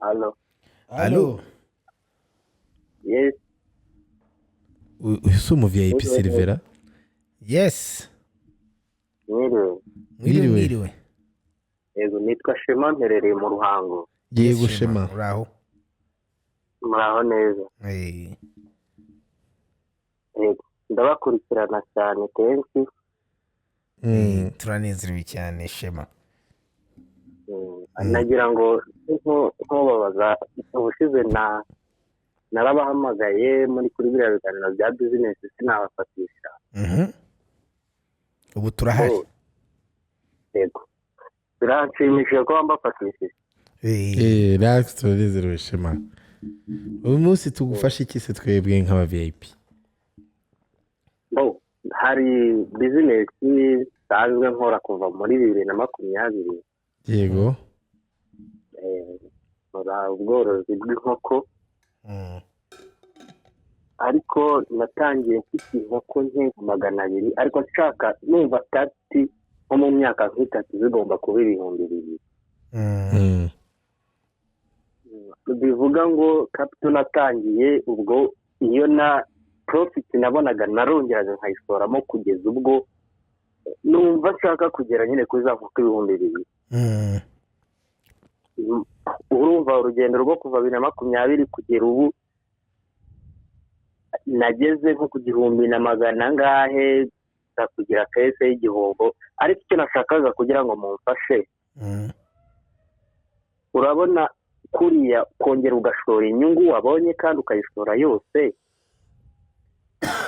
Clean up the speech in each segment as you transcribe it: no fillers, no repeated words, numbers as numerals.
Allo. Allo. Yes. Uyu mu VIP Silvera? Yes. Mwiriwe. Mwiriwe. Yego nitwa Shema mperereye mu Ruhango. Yego Shema. Uraho. Muraho neza. Yego ndabakurikirana cyane kenshi. Turanezerewe cyane Shema. Nagira ngo babaza ubushize narabahamagaye muri kuri biriya biganiro bya business sinabafatisha. Ubu turahari. Yego. Biranshimishije ko bambafatishije. Relax turanezerewe Shema. Uyu munsi tugufasha iki se twebwe nk'aba VIP? Hari business sanzwe nkora kuva muri 2020. Yego. Ubworozi bw'inkoko. Ariko natangiye mfite inkoko nke 200 ariko nshaka numva tati nko mu myaka nk'itatu zigomba kuba 2,000. Bivuga ngo capital natangiye ubwo iyo na profit nabonaga narongeraga nkayisoramo kugeza ubwo numva nshaka kugera nyine kuri za nkoko 2,000. Urumva urugendo rwo kuva 2020 kugera ubu nageze nko ku 1,100 ngahe kugira kese y'igihombo. Ariko icyo nashakaga kugira ngo mumfashe, urabona kuriya kongera ugashora inyungu wabonye kandi ukayishora yose,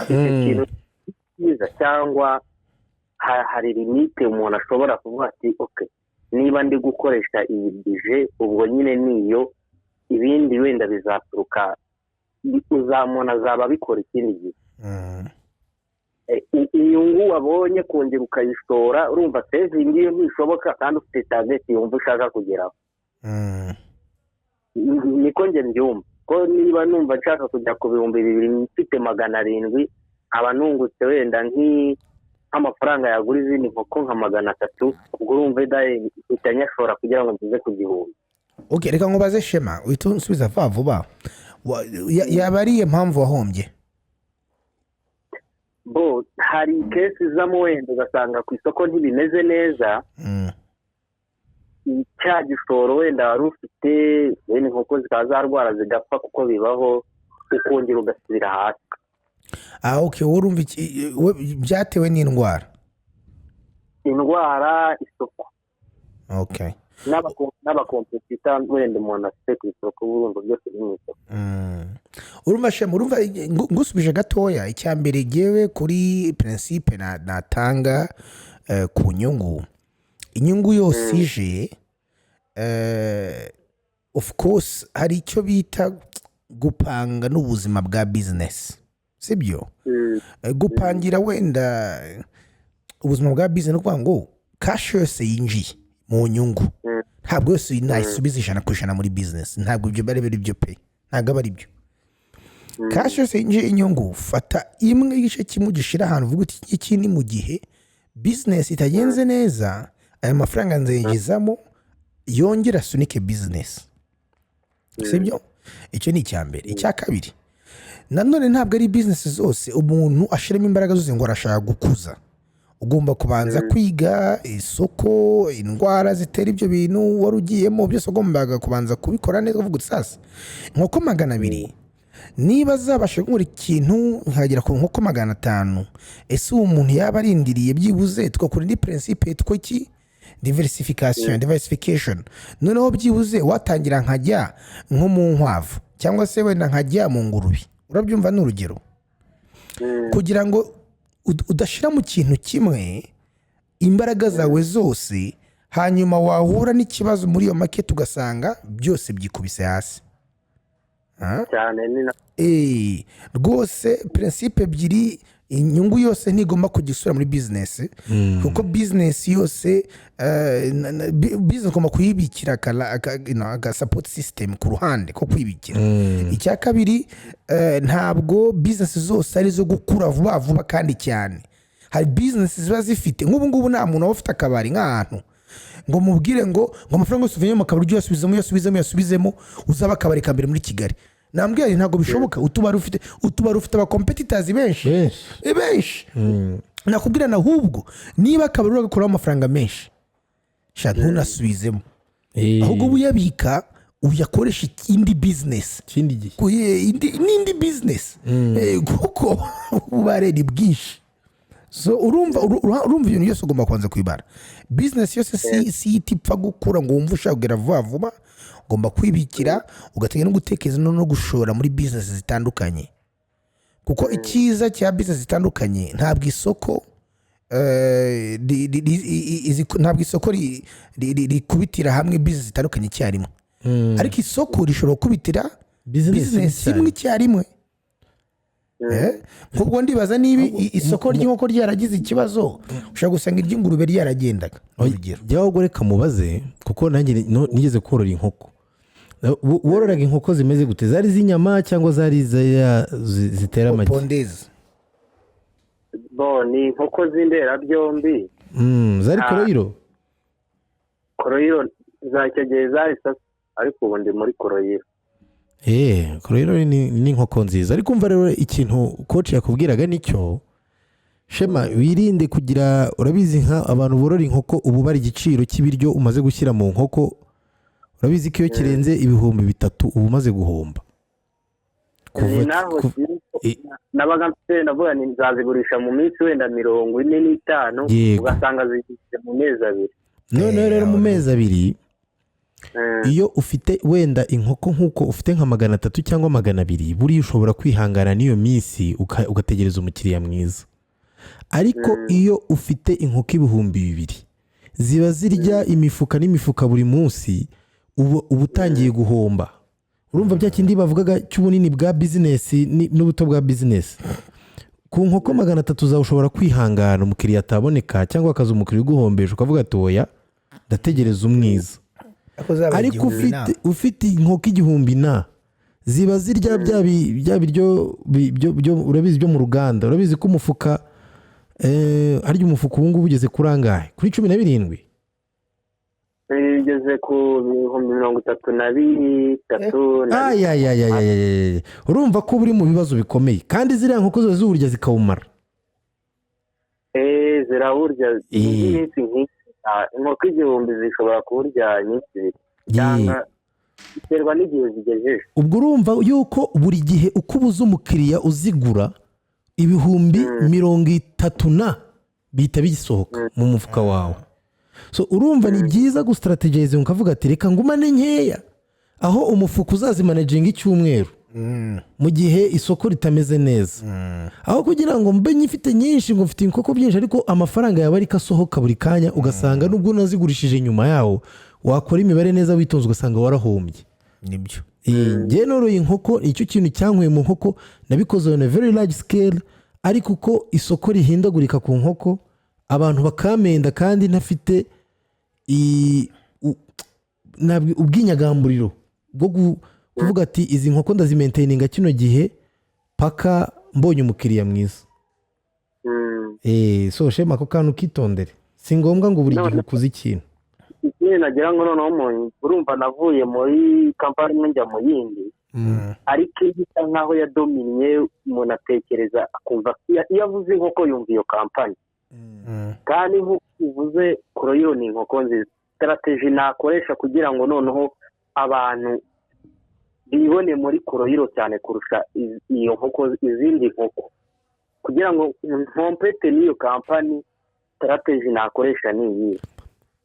ikintu cyiza cyangwa hari limite umuntu ashobora kuvuga ati okay, niba ndi gukoresha iyi budget ubwo nyine niyo, ibindi wenda bizaturuka uzamona zaba bikora ikindi gihe. Inyungu wabonye kongera ukayishora, urumva saving iyo ntishoboka kandi ufite target yumva ushaka kugeraho. Niko nge mbyumva ko niba numva nshaka kujya ku 2,000 mfite 700 aba nungutse wenda nk'amafaranga yagura izindi nkoko nka 300, ubwo urumva itanyashora kugira ngo nzize ku 1,000. Okay, reka nkubaze Shema, uhita unsubiza vuba. Yabariye mpamvu wahombye? Hari kesi zamo wenda ugasanga ku isoko ntibimeze neza. Cya gishoro wenda wari ufite wenda inkoko zikazarwara zigapfa kuko bibaho, ukongera ugasubira hasi. Okay, urumva byatewe n'indwara? Indwara, isoko. Okay. N'abakompetita wenda umuntu afite ku isoko burundu byose bimwe. Urumva Shema, urumva ngusubije gatoya, icyambere gewe kuri principe natanga ku nyungu. Inyungu yose ije of course hari icyo bita gupanga n'ubuzima bwa business, sibyo? Gupangira wenda ubuzima bwa business kuvuga ngo cash yose yinjiye mu nyungu ntabwo yose nayisubiza 100% muri business, ntabwo ibyo bari byo pe, ntabwo bari byo. Cash yose yinjiye inyungu, fata imwe igice kimwe gishira ahantu uvuga uti iki ni mu gihe business itagenze neza, aya mafaranga nzayigezamo yongera sunike business, sibyo? Icyo ni icyambere. Icya kabiri, nanone ntabwo ari business zose umuntu ashiramo imbaraga zose ngo arashaka gukuza. Ugomba kubanza kwiga isoko, indwara zitera ibyo bintu wari ugiyemo byose, ugombaga kubanza kubikora neza uvuga uti sasa nkoko 200 niba zabasha gukora ikintu nkagera ku nkoko 500, ese uwo muntu yaba arindiriye byibuze twakora indi principe yitwa iki diversification. Noneho byibuze watangira nkajya nko mu nkwavu cyangwa se wenda nkajya mu ngurube, urabyumva n'urugero, kugira ngo udashira mu kintu kimwe imbaraga zawe zose, hanyuma wahura n'ikibazo muri iyo market ugasanga byose byikubise hasi. Rwose principe ebyiri, inyungu yose ntigomba kugisura muri business, kuko business yose business igomba kuyibikira aga support system ku ruhande ko kwibikira. Icya kabiri, ntabwo business zose ari zo gukura vuba kandi cyane. Hari business ziba zifite nk'ubu ngubu nta muntu ufite akabari nk'ahantu ngo mubwire ngo amafaranga yose uvanye mu kabari yasubizemo uzaba akabari ka mbere muri Kigali. Nambwira ntabwo bishoboka, utubari ufite aba competitors benshi. Nakubwira na ahubwo niba akabari ugakora amafaranga menshi sha ntunasubizemo, ahubwo uyabika uyakoresha indi business, indi business kuko ubare ni bwinshi. So urumva ibintu byose ugomba kubanza kwibara. Business yose si itipfa gukura ngo wumve ushaka kugera vuba, ugomba kwibikira ugateganya no gutekereza no gushora muri business zitandukanye, kuko icyiza cya business zitandukanye ntabwo isoko rikubitira hamwe business zitandukanye icyarimwe, ariko isoko rishobora kubitira business imwe icyarimwe. Nk'ubwo ndibaza niba isoko ry'inkoko ryaragize ikibazo ushobora gusanga iry'ingurube ryaragendaga. Jyaho reka mubaze, kuko nanjye nigeze korora inkoko. Wororaga inkoko zimeze gute? Zari z'inyama cyangwa zari zitera amagi? Pondeze. Ni inkoko z'indera byombi. Zari koroyiro zacyo gihe zari sasa, ariko ubu ndi muri koroyiro. Koroyiro ni inkoko nziza. Ariko umva rero ikintu coach yakubwiraga nicyo, Shema, wirinde kugira, urabizi nka abantu borora inkoko ubu bari igiciro cy'ibiryo umaze gushyira mu nkoko, urabizi ko iyo kirenze ibihumbi 3 ubu umaze guhomba. Nabaga mfite navuga ni nzazigurisha mu minsi wenda 45, ugasanga zigeze mu mezi 2. None rero mu mezi 2 iyo ufite wenda inkoko nkuko ufite nka 300 cyangwa 200, buri ushobora kwihangana n'iyo minsi ugategereza umukiriya mwiza. Ariko iyo ufite inkoko 2,000 ziba zirya imifuka n'imifuka buri munsi, ubu utangiye guhomba. Urumva bya kindi bavugaga cy'ubunini bwa business n'ubuto bwa business. Ku nkoko 300 zawe ushobora kwihangana umukiriya ataboneka, cyangwa akaza umukiriya uguhombesha ukavuga ati oya ndategereza umwiza. Ariko ufite inkoko 1,000 ziba zirya bya biryo urabizi byo mu ruganda. Urabizi ko umufuka arya umufuka ubu ngubu ugeze kurangahe? Kuri 17? Igeze ku 32. Urumva ko buri mu bibazo bikomeye, kandi ziriya nkoko zo zurya zikawumara. Zirawurya iminsi nk'iki. Inkoko 1,000 zishobora kurya nyinshi cyangwa biterwa n'igihe zigejeje. Ubwo urumva yuko buri gihe uko ubuze umukiriya uzigura 30,000 bihita bisohoka mu mufuka wawe. So urumva ni byiza gustrategize ukavuga ati reka ngumane nkeya aho umufuka uzazimanaginga icyumweru mu gihe isoko ritameze neza, aho kugira ngo mbe nyifite nyinshi ngo mfite inkoko byinshi ariko amafaranga yawe ari kasohoka buri kanya, ugasanga nubwo unazigurishije nyuma yawo wakora imibare neza witonze ugasanga warahombye. Nibyo njye noroye inkoko, icyo kintu cyankuye mu nkoko nabikoze on a very large scale, ariko uko isoko rihindagurika ku nkoko abantu bakamenda kandi ntafite ubwinyagamburiro bwo kuvuga ati izi nkoko ndazimaintaininga kino gihe paka mbonye umukiriya mwiza. So Shema, ako kantu kitondere, si ngombwa ngo buri gihe ukuze ikintu. Ikindi nagira ngo noneho urumva navuye muri kampani njya mu yindi, ariko isa nkaho yadominiye, umuntu atekereza akumva iyo avuze inkoko yumva iyo kampani. Kandi nk'uko uvuze koroyiro ni inkoko nziza. Strategy nakoresha kugira ngo noneho abantu bibone muri koroyiro cyane kurusha iyo nkoko izindi nkoko, kugira ngo nkompete n'iyo kampani, strategy nakoresha ni iyi.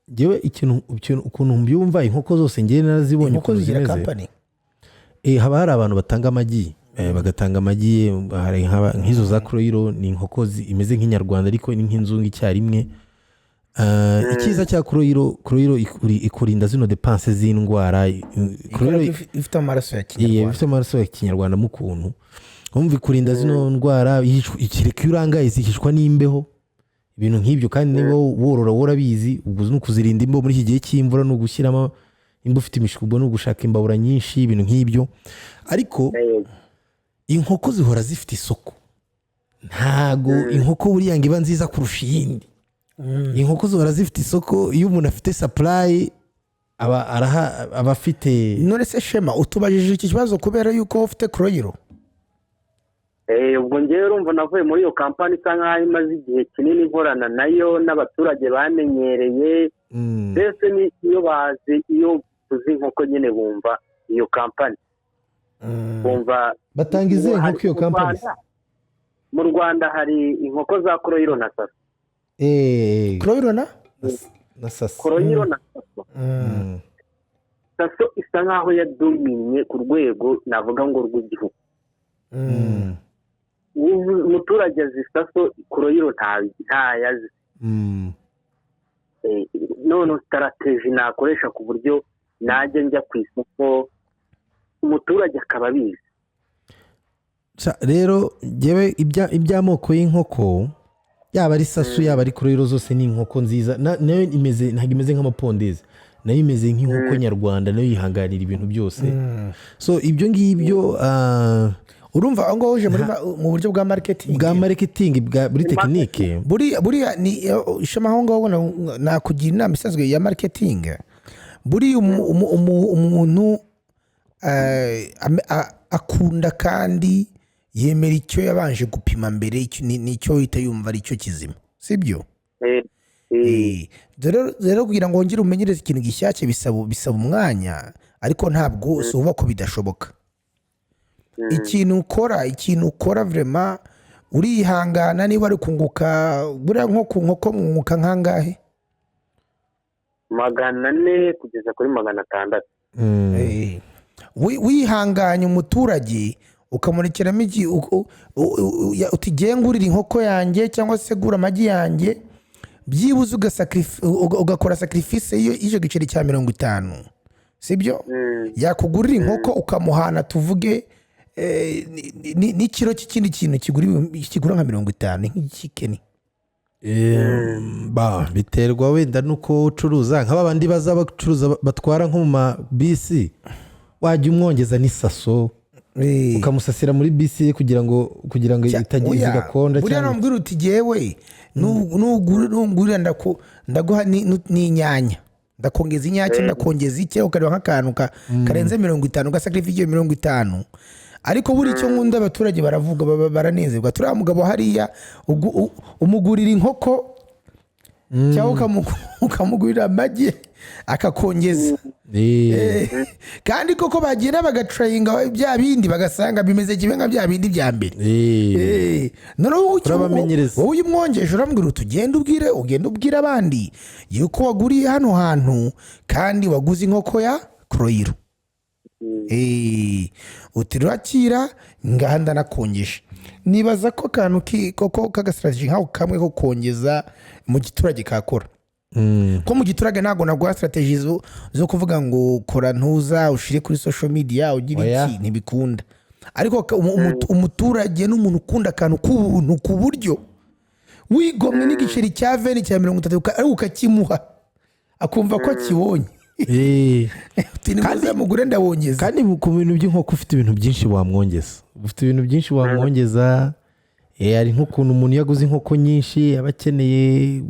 Jewe ikintu ukuntu mbyumva inkoko zose ngiye narazibonye uko zimeze. Haba hari abantu batanga amagi, bagatanga amagi, hari nk'izo za koroyiro ni inkoko imeze nk'inyarwanda ariko ni nk'inzungu icyarimwe. Ikiza cya koroyiro ikurinda zino depense z'indwara. Koroyiro ifite amaraso ya kinyarwanda. Ifite amaraso ya kinyarwanda mu kuntu umva ikurinda zino ndwara, ikireka urangaye zihishwa n'imbeho, ibintu nk'ibyo. Kandi niba worora worabizi, ubwo no kuzirinda imbeho muri iki gihe cy'imvura no gushyiramo imbeho ufite imishikubo no gushaka imbabura nyinshi, ibintu nk'ibyo. Ariko inkoko zihora zifite isoko, ntago inkoko buriya ngo iba nziza kurusha iyindi. inkoko zihora zifite isoko iyo umuntu afite supply aba afite. none se Shema utubajije iki kibazo kubera yuko ufite Kroiro? ubwo ngewe urumva navuye muri iyo kampani isa nkaho imaze igihe kinini nkorana nayo n'abaturage bamenyereye mbese niyo bazi iyo tuzi inkoko nyine bumva iyo kampani bumva batanga izihe nkoko iyo kampani. mu Rwanda hari inkoko za Kroiro na Saso. Kroiro na Saso. Kroiro na Saso. Saso isa nkaho yadominye ku rwego navuga ngo rw'igihugu. Umuturage azi Saso, Kroiro ntayazi. None strategy nakoresha ku buryo najya njya ku isoko umuturage akaba abizi. Rero ngewe iby'amoko y'inkoko yaba ari Saso yaba ari Kroiro zose ni inkoko nziza nayo ntabwo imeze nk'amapondezi, nayo imeze nk'inkoko nyarwanda, nayo yihanganira ibintu byose. So ibyo ngibyo urumva aho ngaho uje mu buryo bwa marketing muri tekinike buriya ni Shema aho ngaho nakugira inama isanzwe ya marketing. Buriya umuntu akunda kandi yemera icyo yabanje gupima mbere nicyo uhita yumva ari cyo kizima, sibyo? Rero kugira ngo wongere umenyereze ikintu gishyashya bisaba umwanya, ariko ntabwo usuba ko bidashoboka. ikintu ukora vraiment urihangana. Niba ari kunguka buriya nko ku nkoko mwunguka nkangahe? 400 kugeza kuri 600. Wihanganye umuturage ukamurekeramo utigengurira inkoko yanjye cyangwa se gura amagi yanjye, byibuze ugakora sacrifice y'icyo giceri cya 50, sibyo? Yakugurira inkoko ukamuhana tuvuge n'ikiro cy'ikindi kintu kigura nka 50 nk'ikikeni. Biterwa wenda nuko ucuruza nk'aba bandi baza bacuruza batwara nko mu mabisi, wajya umwongeza n'isaso ukamusasira muri bisi kugira ngo itagize gakonda. Buriya nambwira uti jewe nugurira ndaguha n'inyanya, ndakongeza inyanya ndakongeza icyo ukareba nk'akantu karenze 50 ugasacrifice 50. Ariko buri cyo nkunda abaturage baravuga baranezerwa. Turiya mugabo hariya umugurira inkoko cyangwa ukamugurira amagi akakongeza, kandi koko bagenda bagatrayinga bya bindi bagasanga bimeze kimwe nka bya bindi bya mbere. Noneho wowe umwongeje urambwira utugenda ubwira abandi yuko waguriye hano hantu kandi waguze inkoko ya Kroiro. Utirakira ngahanda nakongesha. Nibaza ko kantu koko kagastrategy nkaho kamwe ko kongeza mu giturage kakora. Ko mu giturage ntago nagwa strategy zo kuvuga ngo kora ntuza ushire kuri social media ugira iki ntibikunda. Ariko umuturage n'umuntu ukunda kantu k'ubuntu ku buryo wigomwe n'igiceri cya 20 cya 30 ari ukakimuha akumva ko akibonye. Kandi ku bintu by'inkoko ufite ibintu byinshi wamwongeza. Ari nk'ukuntu umuntu yaguze inkoko nyinshi aba akeneye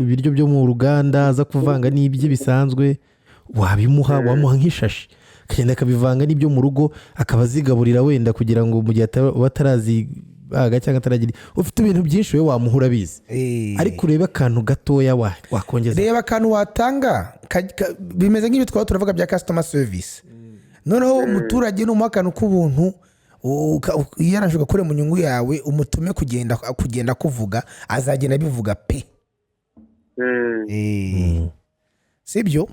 ibiryo byo mu ruganda aza kuvanga n'ibyo bisanzwe, wamuha nk'ishashi akagenda akabivanga n'ibyo mu rugo akaba azigaburira wenda kugira ngo mu gihe batarazibaga cyangwa ataragira. Ufite ibintu byinshi wowe wamuhura bizi, ariko urebe akantu gatoya wakongeza. Reba akantu watanga bimeze nk'ibyo twaba turavuga bya customer service. Noneho umuturage n'umuha akantu k'ubuntu yarashaka kure mu nyungu yawe, umutume kugenda kuvuga azagenda bivuga pe. Sibyo?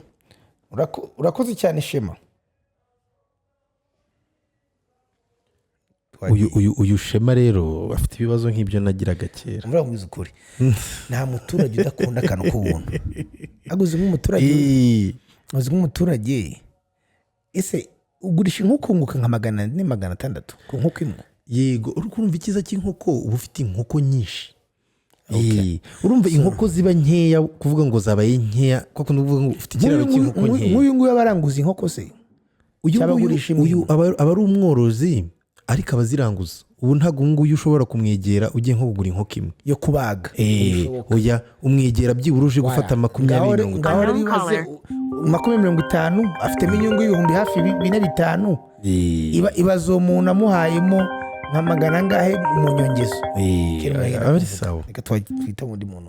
Urakoze cyane Shema. Uyu Shema rero afite ibibazo nk'ibyo nagiraga kera. Mvura mwiza ukuri. Nta muturage udakunda akantu k'ubuntu. Aguze nk'umuturage ese ugurisha inkoko nka 400 ku nkoko imwe. Yego, urumva ikiza cy'inkoko uba ufite inkoko nyinshi. Urumva inkoko ziba nkeya kuvuga ngo zabaye nkeya kuko nuvuga ngo ufite ikiraro cy'inkoko nkeya. Uyu nguyu abaranguza inkoko se uyu aba ari umworozi ariko abaziranguza. ubu ntabwo nguyu ushobora kumwegera ugiye nko kugura inkoko imwe yo kubaga oya umwegera byibura uje gufata 20-50 ngaho rero ibaze 20-50 afitemo inyungu y'ibihumbi hafi 4-5 ibaze uwo muntu amuhayemo nka magana angahe mu nyongezo ari sawa reka twita undi muntu